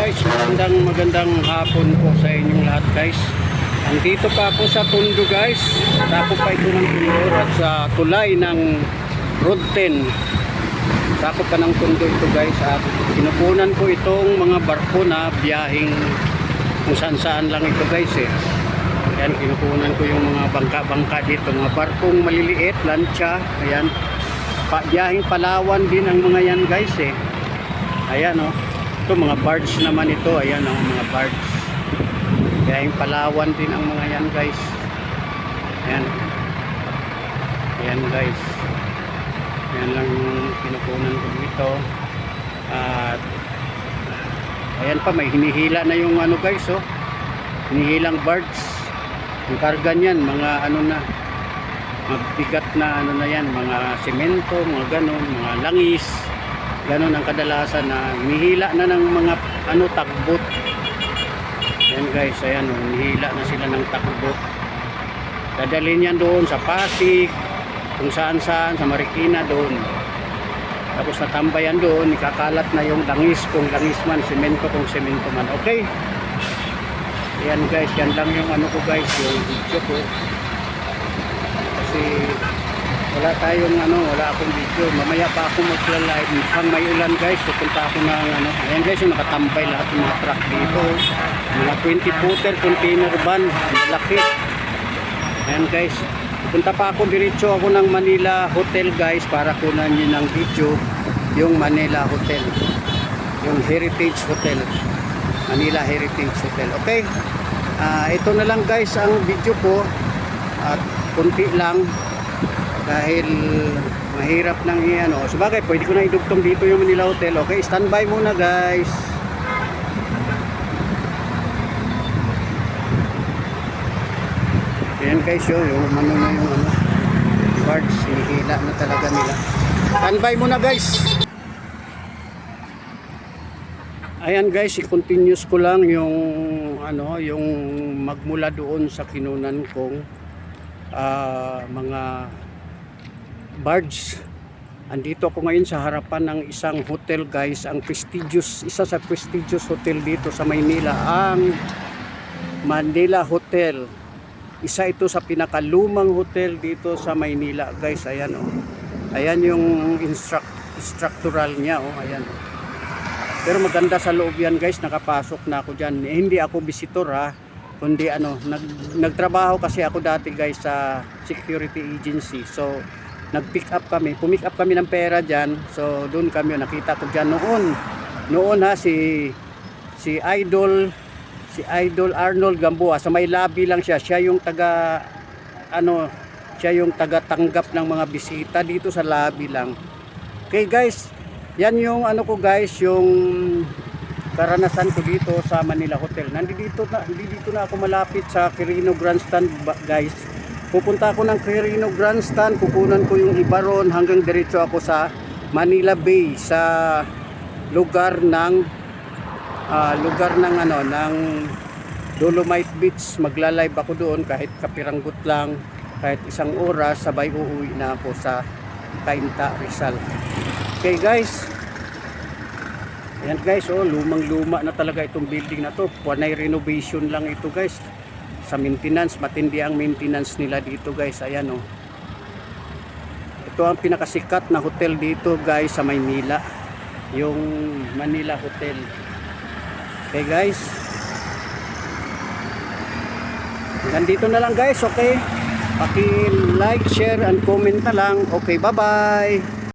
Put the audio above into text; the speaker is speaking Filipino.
guys, magandang hapon po sa inyong lahat guys. Andito pa ako sa Tondo guys. Tako pa ito ng Tondo at sa tulay ng Road 10. Tako pa ng Tondo ito guys. At pinupunan ko itong mga barko na biyahing kung saan saan lang ito guys eh. Ayan, pinupunan ko yung mga bangka-bangka dito. Mga barkong maliliit, lancha. Ayan, biyahing Palawan din ang mga yan guys eh. Ayan o. Ito mga barge naman ito. Ayan o, mga barge. Biyahing Palawan din ang mga yan guys. Ayan. Ayan guys. Ayan lang yung pinupunan ko dito. At ayan pa, may hinihila na yung ano guys oh. Hinihilang barge. Yung karga niyan, mga ano na, mabigat na ano na yan, mga semento, mga ganon, mga langis. Ganon ang kadalasan na hinihila na ng mga ano, tagbot. Ayan guys, ayan oh, hinihila na sila ng tagbot. Dadalhin yan doon sa Pasig, kung saan saan, sa Marikina doon. Tapos natambayan doon, ikakalat na yung langis kung langis man, semento kung semento man. Okay? Ayan guys, yan lang yung ano ko guys, yung video ko. Kasi wala tayong ano, wala akong video. Mamaya pa ako magla-live. Mukhang may ulan guys, pupunta ako ng ano. Ayan guys, yung nakatambay lahat ng mga truck dito. Mga 20-footer container van, malaki. Ayan guys, pupunta pa ako, diretso ako ng Manila Hotel guys, para kunan nyo ng video yung Manila Hotel, yung Heritage Hotel, Manila Heritage Hotel. Okay, ito na lang guys ang video ko, at kunti lang dahil mahirap nang ano. Sabagay, pwede ko na idugtong dito yung Manila Hotel. Okay, standby muna guys. Ayan guys, yung ano na yung ano, barge, hinihila na talaga nila. Standby muna guys. Ayan guys, i-continuous ko lang yung ano, yung magmula doon sa kinunan kong mga barge. Andito ako ngayon sa harapan ng isang hotel guys, ang prestigious, isa sa prestigious hotel dito sa Maynila, ang Manila Hotel. Isa ito sa pinakalumang hotel dito sa Maynila guys. Ayan oh. Ayan yung structural niya oh. Ayan oh. Pero maganda sa loob yan guys, nakapasok na ako dyan. Hindi ako visitor ha, kundi ano, nagtrabaho kasi ako dati guys sa security agency. So nag-pick up kami, pumick up kami ng pera dyan. So doon kami, nakita ko dyan noon ha, si Idol Arnold Gamboa. Sa may lobby lang siya, siya yung taga ano, siya yung taga-tanggap ng mga bisita dito sa lobby lang. Okay guys, yan yung ano ko guys, yung karanasan ko dito sa Manila Hotel. Nandito na ako malapit sa Quirino Grandstand guys. Pupunta ako ng Quirino Grandstand, kukunan ko yung iba ron hanggang diretso ako sa Manila Bay, sa lugar ng ano, ng Dolomite Beach. Magla-live ako doon kahit kapiranggot lang, kahit isang oras, sabay uuwi na ako sa Cainta, Rizal. Okay guys, ayan guys oh, lumang-luma na talaga itong building na to. Panay renovation lang ito guys. Sa maintenance, matindi ang maintenance nila dito guys. Ayan oh, ito ang pinakasikat na hotel dito guys sa Maynila, yung Manila Hotel. Okay guys, nandito na lang guys. Okay, paki-like, share and comment na lang. Okay, bye bye.